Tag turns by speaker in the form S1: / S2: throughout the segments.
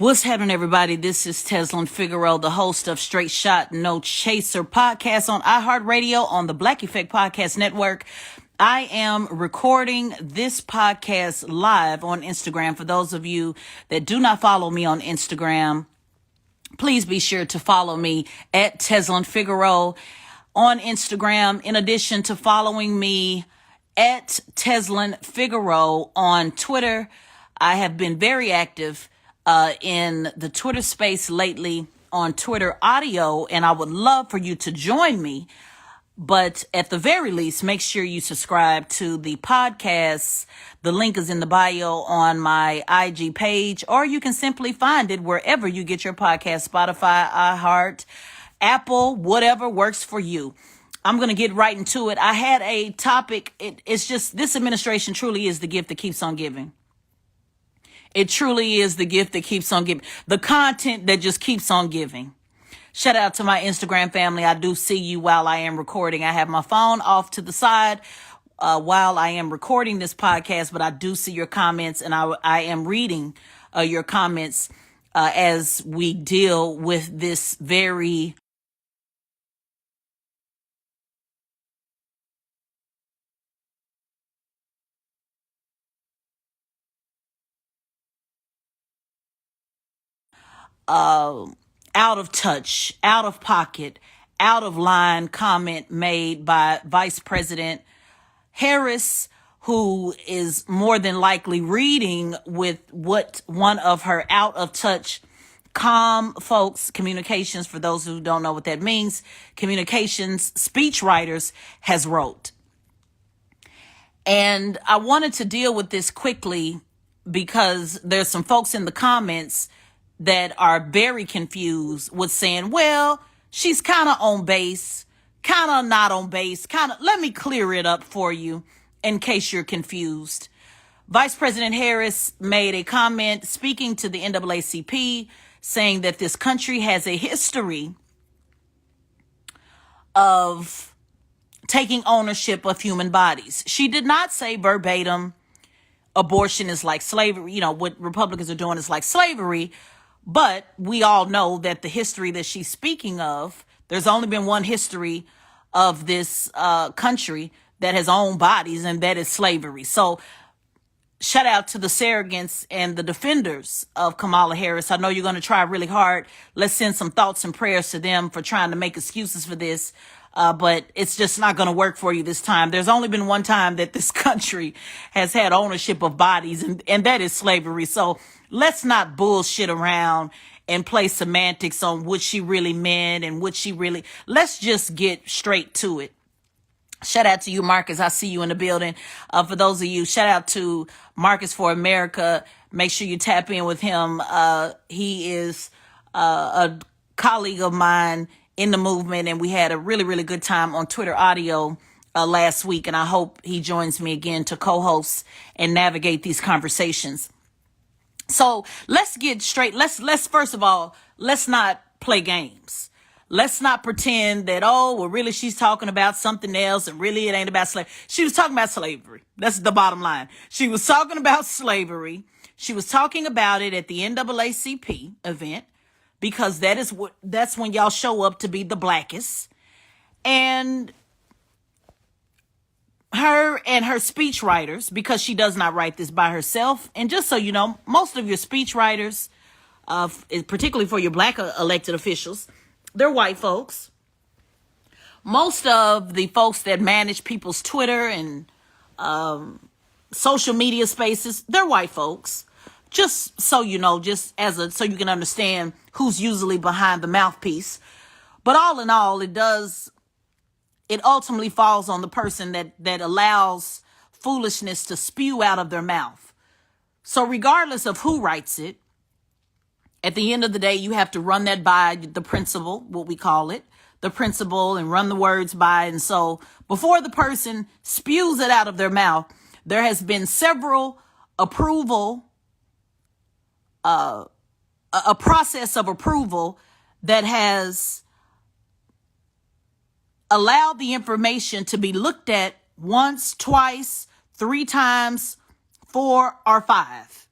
S1: What's happening, everybody? This is Tezlyn Figaro, the host of Straight Shot No Chaser podcast on iHeartRadio on the Black Effect Podcast Network. I am recording this podcast live on Instagram. For those of you that do not follow me on Instagram, please be sure to follow me at Tezlyn Figaro on Instagram. In addition to following me at Tezlyn Figaro on Twitter, I have been very active in the Twitter space lately on Twitter audio, and I would love for you to join me. But at the very least, make sure you subscribe to the podcast. The link is in the bio on my IG page, or you can simply find it wherever you get your podcast, Spotify, iHeart, Apple, whatever works for you. I'm going to get right into it. I had a topic. It's just, this administration truly is the gift that keeps on giving. It truly is the gift that keeps on giving. The content that just keeps on giving. Shout out to my Instagram family. I do see you while I am recording. I have my phone off to the side while I am recording this podcast, but I do see your comments, and I am reading your comments as we deal with this very out of touch, out of pocket, out of line comment made by Vice President Harris, who is more than likely reading with what one of her out of touch communications, for those who don't know what that means, communications speechwriters has wrote. And I wanted to deal with this quickly because there's some folks in the comments that are very confused with saying, well, she's kind of on base, kind of not on base, let me clear it up for you in case you're confused. Vice President Harris made a comment speaking to the NAACP, saying that this country has a history of taking ownership of human bodies. She did not say verbatim, abortion is like slavery, what Republicans are doing is like slavery. But we all know that the history that she's speaking of, there's only been one history of this country that has owned bodies, and that is slavery. So shout out to the surrogates and the defenders of Kamala Harris. I know you're going to try really hard. Let's send some thoughts and prayers to them for trying to make excuses for this. But it's just not going to work for you this time. There's only been one time that this country has had ownership of bodies, and that is slavery. So let's not bullshit around and play semantics on what she really meant and let's just get straight to it. Shout out to you, Marcus. I see you in the building. For those of you, shout out to Marcus for America. Make sure you tap in with him. He is a colleague of mine in the movement, and we had a really, really good time on Twitter audio last week, and I hope he joins me again to co-host and navigate these conversations. So let's get straight. Let's first of all, let's not play games. Let's not pretend that, really she's talking about something else and really it ain't about slavery. She was talking about slavery. That's the bottom line. She was talking about slavery. She was talking about it at the NAACP event, because that's when y'all show up to be the blackest. And her speechwriters, because she does not write this by herself. And just so you know, most of your speechwriters, particularly for your black elected officials, they're white folks. Most of the folks that manage people's Twitter and social media spaces, they're white folks. Just so you know, so you can understand who's usually behind the mouthpiece. But all in all, it ultimately falls on the person that allows foolishness to spew out of their mouth. So regardless of who writes it, at the end of the day, you have to run that by the principal, what we call it, the principal, and run the words by. And so before the person spews it out of their mouth, there has been several a process of approval that has allowed the information to be looked at once, twice, 3 times, 4 or 5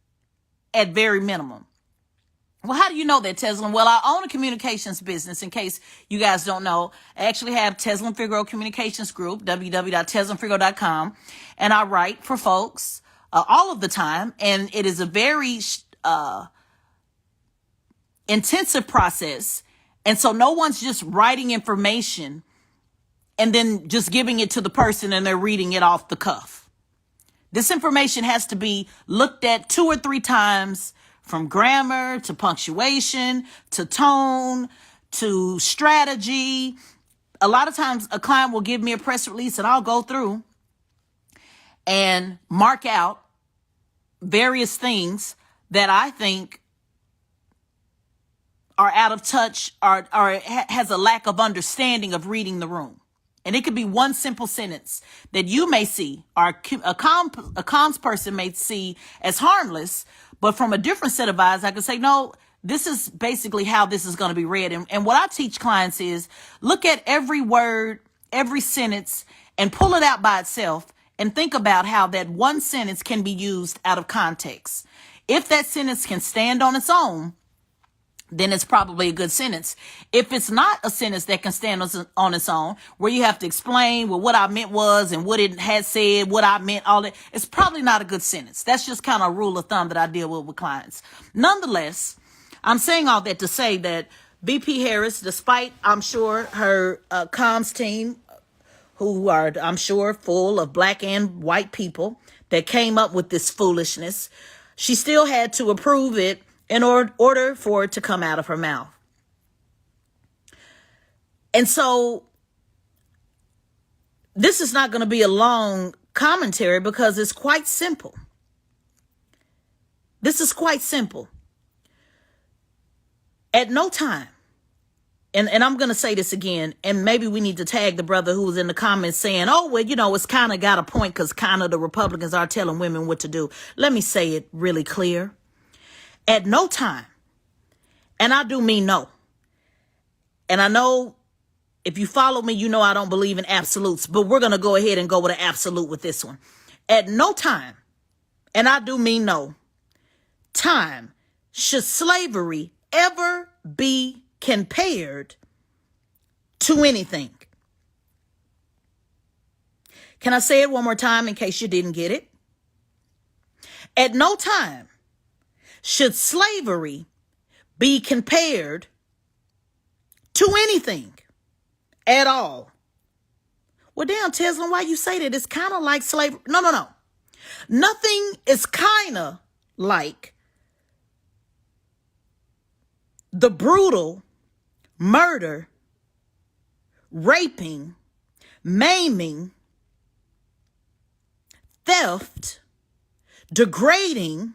S1: at very minimum. Well, how do you know that, Tezlyn? Well, I own a communications business. In case you guys don't know, I actually have Tezlyn Figaro Communications Group, www.tezlynfigaro.com, and I write for folks all of the time, and it is a very intensive process. And so no one's just writing information and then just giving it to the person and they're reading it off the cuff. This information has to be looked at 2 or 3 times, from grammar to punctuation to tone to strategy. A lot of times a client will give me a press release and I'll go through and mark out various things that I think are out of touch or has a lack of understanding of reading the room. And it could be one simple sentence that you may see, or a comms person may see as harmless, but from a different set of eyes, I could say, no, this is basically how this is going to be read. And what I teach clients is look at every word, every sentence, and pull it out by itself and think about how that one sentence can be used out of context. If that sentence can stand on its own, then it's probably a good sentence. If it's not a sentence that can stand on its own, where you have to explain, well, what I meant was, and what it had said, what I meant, all that, it's probably not a good sentence. That's just kind of a rule of thumb that I deal with clients. Nonetheless, I'm saying all that to say that VP Harris, despite, I'm sure, her comms team, who are, I'm sure, full of black and white people that came up with this foolishness, she still had to approve it in order for it to come out of her mouth. And so this is not going to be a long commentary because it's quite simple. This is quite simple. At no time, and I'm going to say this again, and maybe we need to tag the brother who was in the comments saying, oh, well, you know, it's kind of got a point because kind of the Republicans are telling women what to do. Let me say it really clear. At no time, and I do mean no, and I know if you follow me, you know I don't believe in absolutes, but we're going to go ahead and go with an absolute with this one. At no time, and I do mean no, time should slavery ever be compared to anything. Can I say it one more time in case you didn't get it? At no time should slavery be compared to anything at all. Well, damn, Tezlyn, why you say that? It's kind of like slavery. No. Nothing is kind of like the brutal murder, raping, maiming, theft, degrading,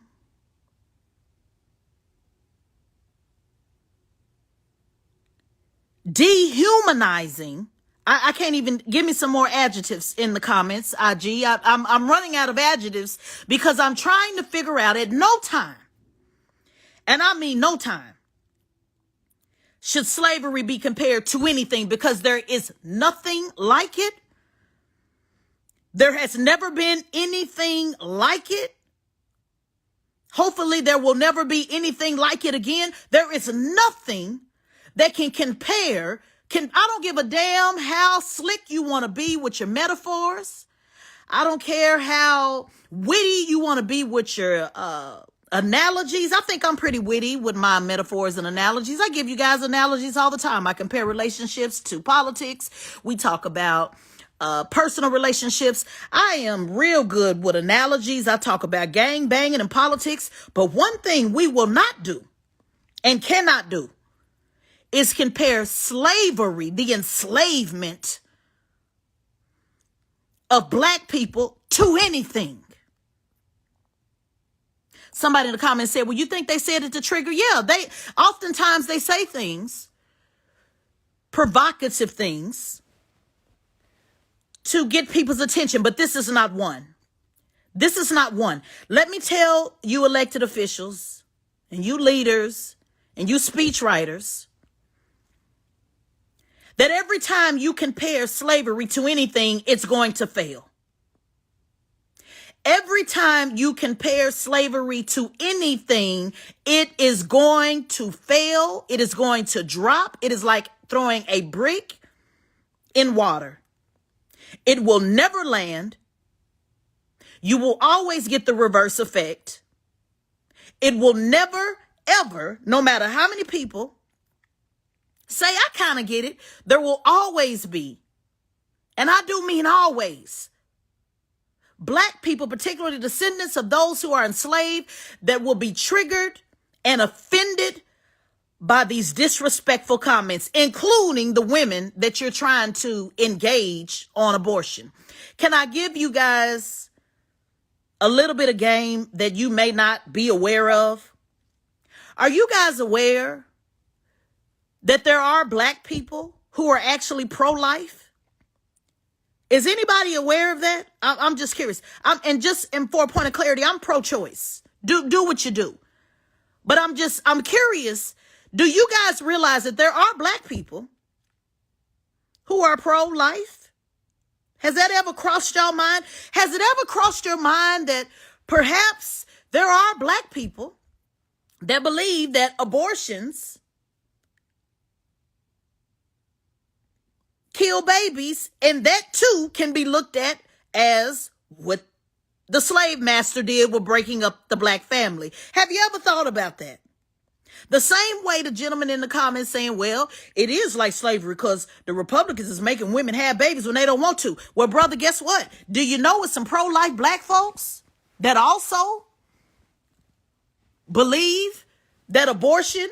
S1: dehumanizing. I can't even give me some more adjectives in the comments, IG. I'm running out of adjectives because I'm trying to figure out at no time, and I mean no time, should slavery be compared to anything, because there is nothing like it. There has never been anything like it. Hopefully there will never be anything like it again. There is nothing that can compare. I don't give a damn how slick you want to be with your metaphors. I don't care how witty you want to be with your analogies. I think I'm pretty witty with my metaphors and analogies. I give you guys analogies all the time. I compare relationships to politics. We talk about personal relationships. I am real good with analogies. I talk about gang banging and politics. But one thing we will not do and cannot do is compare slavery, the enslavement of black people, to anything. Somebody in the comments said, well, you think they said it to trigger? Yeah, oftentimes they say things, provocative things, to get people's attention, but this is not one. This is not one. Let me tell you elected officials and you leaders and you speechwriters that every time you compare slavery to anything, it's going to fail. Every time you compare slavery to anything, it is going to fail. It is going to drop. It is like throwing a brick in water. It will never land. You will always get the reverse effect. It will never, ever, no matter how many people say, I kind of get it, there will always be, and I do mean always, Black people, particularly descendants of those who are enslaved, that will be triggered and offended by these disrespectful comments, including the women that you're trying to engage on abortion. Can I give you guys a little bit of game that you may not be aware of? Are you guys aware that there are Black people who are actually pro-life? Is anybody aware of that? I'm just curious. And for a point of clarity, I'm pro-choice. Do what you do. But I'm curious. Do you guys realize that there are Black people who are pro-life? Has that ever crossed your mind? Has it ever crossed your mind that perhaps there are Black people that believe that abortions kill babies, and that too can be looked at as what the slave master did with breaking up the Black family? Have you ever thought about that? The same way the gentleman in the comments saying, well, it is like slavery because the Republicans is making women have babies when they don't want to. Well, brother, guess what? Do you know it's some pro-life Black folks that also believe that abortion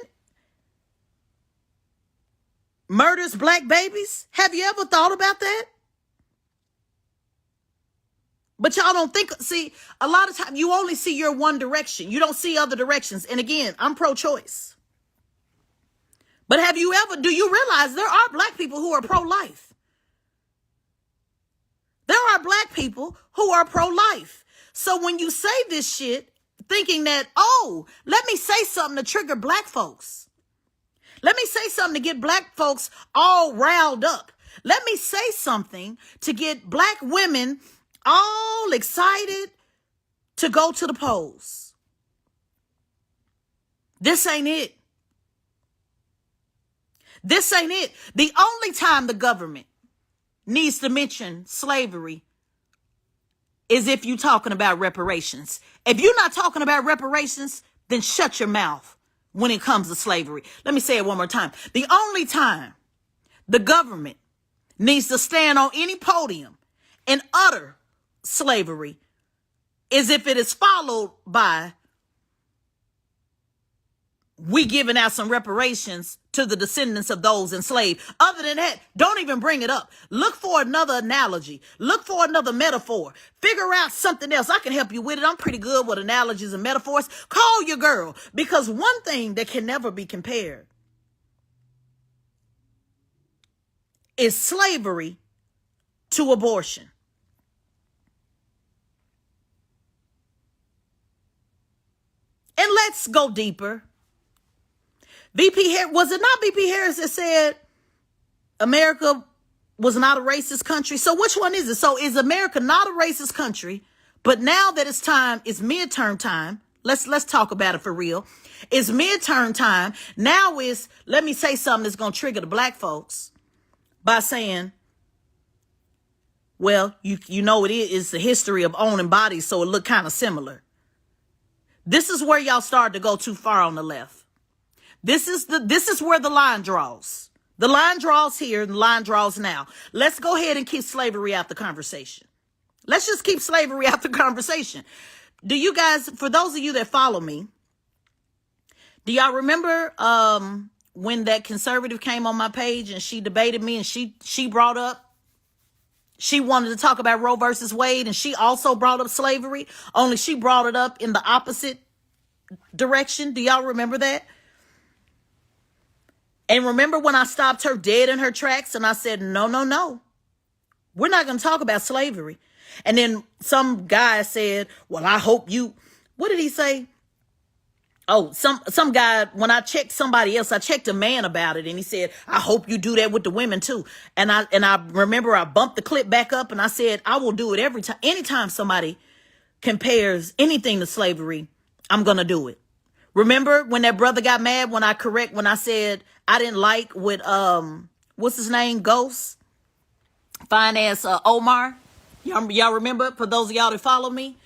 S1: murders Black babies? Have you ever thought about that? But y'all don't think, see, a lot of times you only see your one direction. You don't see other directions. And again, I'm pro-choice. But do you realize there are Black people who are pro-life? There are Black people who are pro-life. So when you say this shit, thinking that, oh, let me say something to trigger Black folks. Let me say something to get Black folks all riled up. Let me say something to get Black women all excited to go to the polls. This ain't it. This ain't it. The only time the government needs to mention slavery is if you're talking about reparations. If you're not talking about reparations, then shut your mouth when it comes to slavery. Let me say it one more time. The only time the government needs to stand on any podium and utter slavery is if it is followed by we giving out some reparations to the descendants of those enslaved. Other than that, don't even bring it up. Look for another analogy. Look for another metaphor. Figure out something else. I can help you with it. I'm pretty good with analogies and metaphors. Call your girl, because one thing that can never be compared is slavery to abortion. And let's go deeper. Was it not VP Harris that said America was not a racist country? So which one is it? So is America not a racist country? But now that it's midterm time, let's talk about it for real. It's midterm time. Now let me say something that's going to trigger the Black folks by saying, well, you know it is the history of owning bodies, so it looked kind of similar. This is where y'all started to go too far on the left. This is where the line draws. The line draws here and the line draws now. Let's go ahead and keep slavery out the conversation. Let's just keep slavery out the conversation. Do you guys, for those of you that follow me, do y'all remember when that conservative came on my page and she debated me and she brought up, she wanted to talk about Roe versus Wade, and she also brought up slavery, only she brought it up in the opposite direction. Do y'all remember that? And remember when I stopped her dead in her tracks and I said, no, we're not going to talk about slavery. And then some guy said, well, I hope you, what did he say? Oh, some guy, when I checked somebody else, I checked a man about it, and he said, I hope you do that with the women too. And I remember I bumped the clip back up and I said, I will do it every time, anytime somebody compares anything to slavery, I'm going to do it. Remember when that brother got mad when I said I didn't like what, what's his name? Ghost? Fine ass Omar. Y'all remember, for those of y'all that follow me?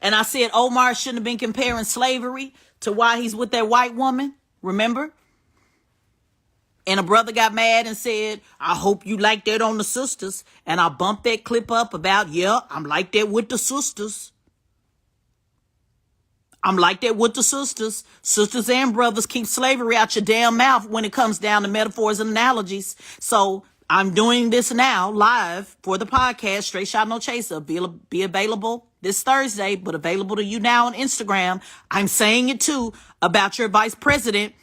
S1: And I said Omar shouldn't have been comparing slavery to why he's with that white woman. Remember? And a brother got mad and said, I hope you like that on the sisters. And I bumped that clip up about, yeah, I'm like that with the sisters. I'm like that with the sisters. Sisters and brothers, keep slavery out your damn mouth when it comes down to metaphors and analogies. So I'm doing this now live for the podcast, Straight Shot No Chaser. Be available this Thursday, but available to you now on Instagram. I'm saying it too about your vice president.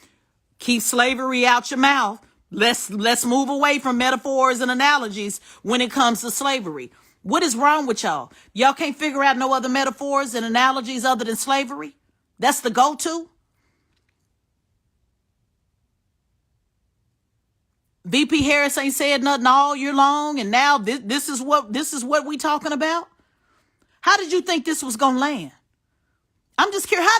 S1: Keep slavery out your mouth. Let's move away from metaphors and analogies when it comes to slavery. What is wrong with y'all? Y'all can't figure out no other metaphors and analogies other than slavery? That's the go-to? VP Harris ain't said nothing all year long, and now this is what we talking about? How did you think this was gonna land? I'm just curious.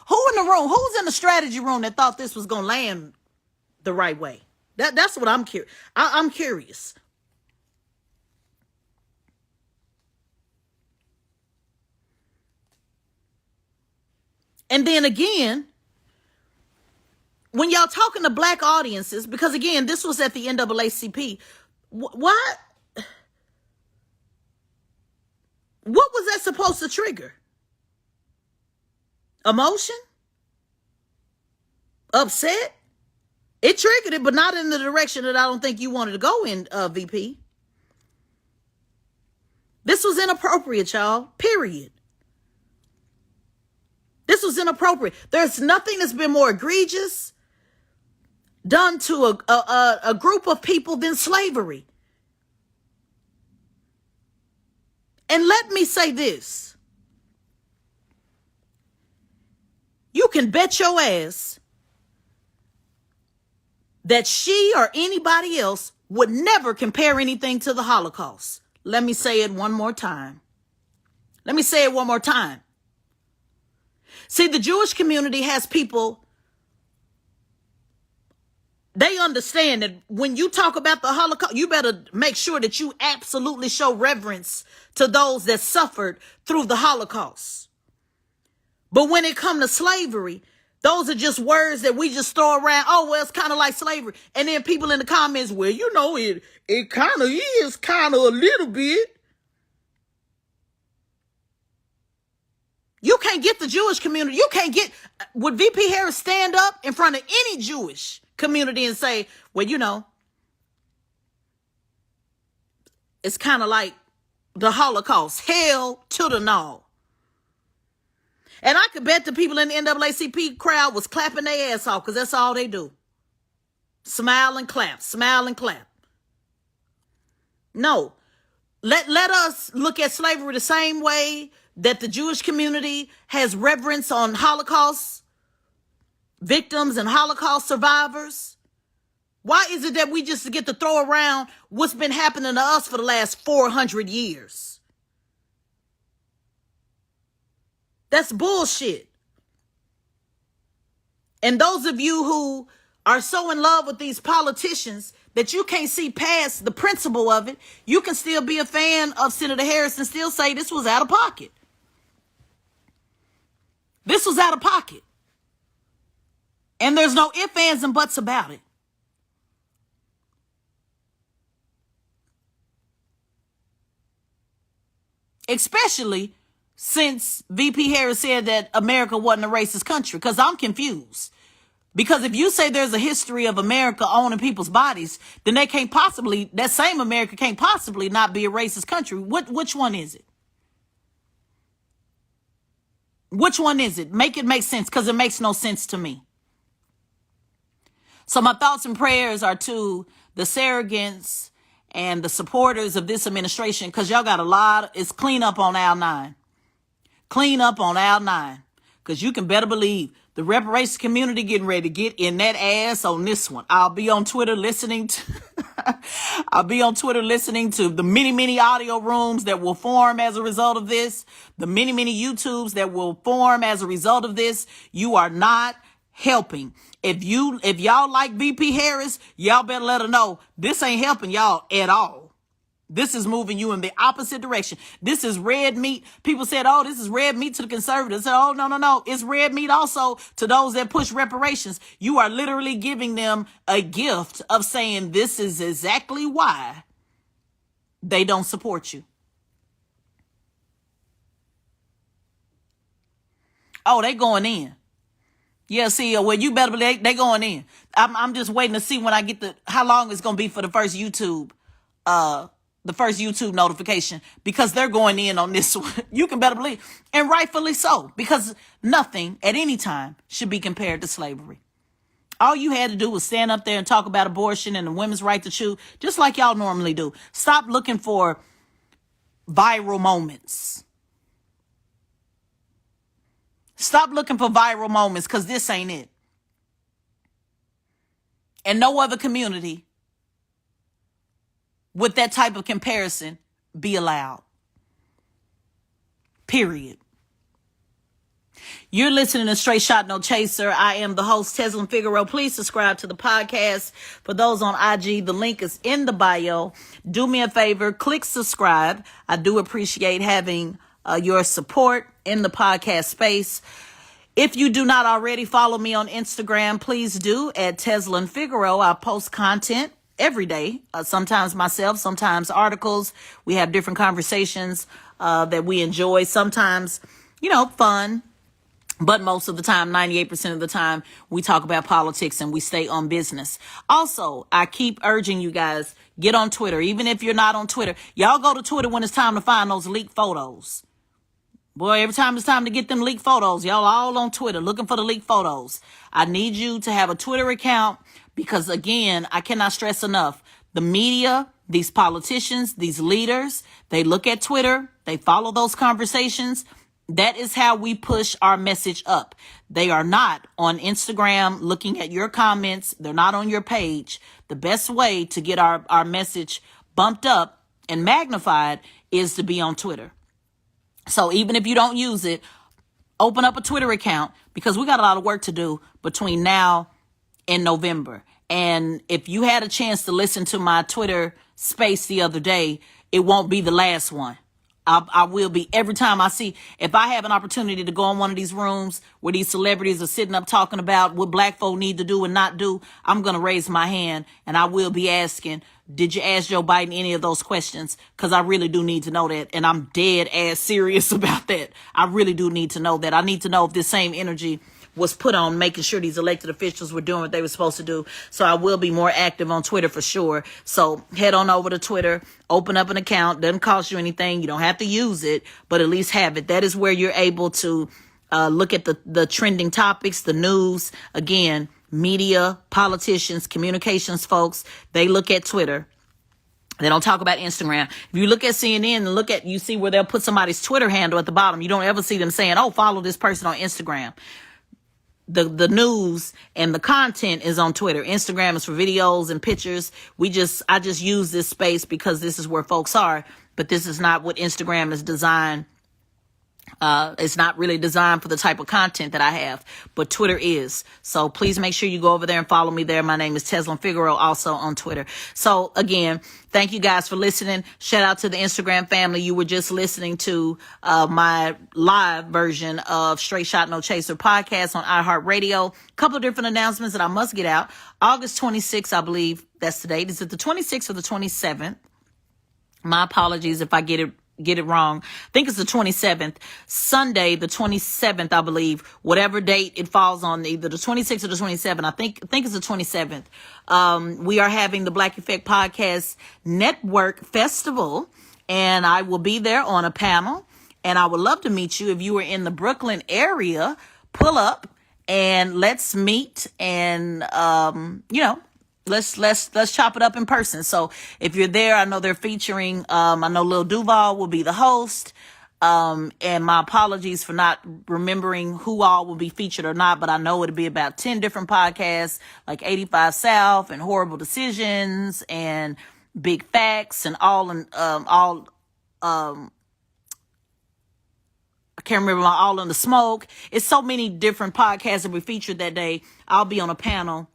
S1: Who in the room, who's in the strategy room that thought this was gonna land the right way? That's what I'm curious. I'm curious. And then again, when y'all talking to black audiences, because again, this was at the NAACP, what was that supposed to trigger? Emotion? Upset? It triggered it, but not in the direction that I don't think you wanted to go in, VP. This was inappropriate, y'all. Period. This was inappropriate. There's nothing that's been more egregious done to a group of people than slavery. And let me say this. You can bet your ass that she or anybody else would never compare anything to the Holocaust. Let me say it one more time. See, the Jewish community has people, they understand that when you talk about the Holocaust, you better make sure that you absolutely show reverence to those that suffered through the Holocaust. But when it comes to slavery, those are just words that we just throw around. Oh, well, it's kind of like slavery. And then people in the comments, well, you know, it kind of is kind of a little bit. You can't get the Jewish community. Would VP Harris stand up in front of any Jewish community and say, well, you know, it's kind of like the Holocaust, hell to the no. And I could bet the people in the NAACP crowd was clapping their ass off because that's all they do. Smile and clap, smile and clap. No, let us look at slavery the same way that the Jewish community has reverence on Holocaust victims and Holocaust survivors. Why is it that we just get to throw around what's been happening to us for the last 400 years? That's bullshit. And those of you who are so in love with these politicians that you can't see past the principle of it, you can still be a fan of Senator Harris and still say this was out of pocket. This was out of pocket. And there's no ifs, ands, and buts about it. Especially since VP Harris said that America wasn't a racist country, because I'm confused. Because if you say there's a history of America owning people's bodies, then that same America can't possibly not be a racist country. Which one is it? Which one is it? Make it make sense, because it makes no sense to me. So my thoughts and prayers are to the surrogates and the supporters of this administration, because y'all got it's clean up on aisle 9. Clean up on aisle 9. Because you can better believe the reparations community getting ready to get in that ass on this one. I'll be on Twitter listening to I'll be on Twitter listening to the many, many audio rooms that will form as a result of this, the many, many YouTubes that will form as a result of this. You are not helping. If y'all like VP Harris, y'all better let her know this ain't helping y'all at all. This is moving you in the opposite direction. This is red meat. People said, oh, this is red meat to the conservatives. I said, oh, no. It's red meat also to those that push reparations. You are literally giving them a gift of saying this is exactly why they don't support you. Oh, they going in. Yeah, see, well, you better believe they going in. I'm just waiting to see when I get how long it's going to be for the first YouTube notification, because they're going in on this one. You can better believe. And rightfully so, because nothing at any time should be compared to slavery. All you had to do was stand up there and talk about abortion and the women's right to choose, just like y'all normally do. Stop looking for viral moments. Stop looking for viral moments, because this ain't it. And no other community would that type of comparison be allowed. Period. You're listening to Straight Shot No Chaser. I am the host, Tezlyn Figaro. Please subscribe to the podcast. For those on IG, the link is in the bio. Do me a favor, click subscribe. I do appreciate having your support in the podcast space. If you do not already follow me on Instagram, please do at Tezlyn Figaro. I post content every day, sometimes myself, sometimes articles. We have different conversations that we enjoy. Sometimes, fun. But most of the time, 98% of the time, we talk about politics and we stay on business. Also, I keep urging you guys, get on Twitter. Even if you're not on Twitter, y'all go to Twitter when it's time to find those leaked photos. Boy, every time it's time to get them leaked photos, y'all all on Twitter looking for the leaked photos. I need you to have a Twitter account because, again, I cannot stress enough. The media, these politicians, these leaders, they look at Twitter. They follow those conversations. That is how we push our message up. They are not on Instagram looking at your comments. They're not on your page. The best way to get our message bumped up and magnified is to be on Twitter. So even if you don't use it, open up a Twitter account, because we got a lot of work to do between now and November. And if you had a chance to listen to my Twitter space the other day, it won't be the last one. I will be every time if I have an opportunity to go in one of these rooms where these celebrities are sitting up talking about what black folk need to do and not do, I'm going to raise my hand and I will be asking, did you ask Joe Biden any of those questions? Because I really do need to know that. And I'm dead ass serious about that. I really do need to know that. I need to know if this same energy was put on making sure these elected officials were doing what they were supposed to do. So I will be more active on Twitter for sure. So head on over to Twitter, open up an account. Doesn't cost you anything. You don't have to use it, but at least have it. That is where you're able to look at the trending topics, the news. Again, media, politicians, communications folks, they look at Twitter. They don't talk about Instagram. If you look at CNN and you see where they'll put somebody's Twitter handle at the bottom. You don't ever see them saying, oh, follow this person on Instagram. The news and the content is on Twitter. Instagram is for videos and pictures. I just use this space because this is where folks are, but this is not what Instagram is designed. It's not really designed for the type of content that I have, but Twitter is. So please make sure you go over there and follow me there. My name is Tezlyn Figaro, also on Twitter. So again, thank you guys for listening. Shout out to the Instagram family. You were just listening to my live version of Straight Shot No Chaser podcast on iHeartRadio. Couple of different announcements that I must get out. August 26th, I believe that's the date. Is it the 26th or the 27th? My apologies if I get it wrong. I think it's the 27th. Sunday, the 27th, I believe. Whatever date it falls on, either the 26th or the 27th. I think it's the 27th. We are having the Black Effect Podcast Network Festival, and I will be there on a panel. And I would love to meet you if you are in the Brooklyn area. Pull up and let's meet and Let's chop it up in person. So if you're there, I know they're featuring, I know Lil Duval will be the host. And my apologies for not remembering who all will be featured or not, but I know it'll be about 10 different podcasts, like 85 South and Horrible Decisions and Big Facts and I can't remember All in the Smoke. It's so many different podcasts that we featured that day. I'll be on a panel.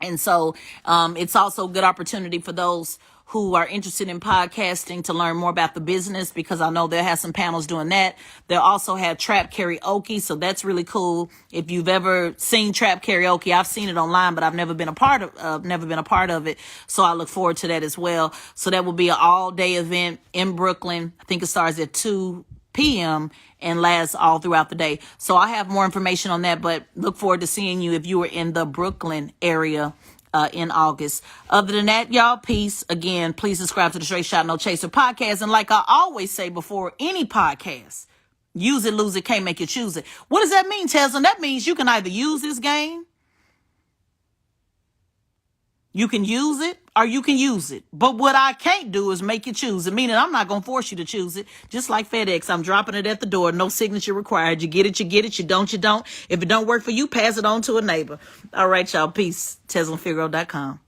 S1: And so it's also a good opportunity for those who are interested in podcasting to learn more about the business, because I know they'll have some panels doing that. They'll also have trap karaoke, so that's really cool. If you've ever seen trap karaoke, I've seen it online, but I've never been a part of it. So I look forward to that as well. So that will be an all-day event in Brooklyn. I think it starts at 2 p.m. and lasts all throughout the day. So I have more information on that, but look forward to seeing you if you were in the Brooklyn area in August. Other than that, y'all, peace. Again, please subscribe to the Straight Shot No Chaser podcast. And like I always say before any podcast, use it, lose it, can't make you choose it. What does that mean, Tezlyn? That means you can either use this game, you can use it, or you can use it. But what I can't do is make you choose it, meaning I'm not going to force you to choose it. Just like FedEx, I'm dropping it at the door. No signature required. You get it, you get it. You don't, you don't. If it don't work for you, pass it on to a neighbor. All right, y'all. Peace. TezlynFigaro.com.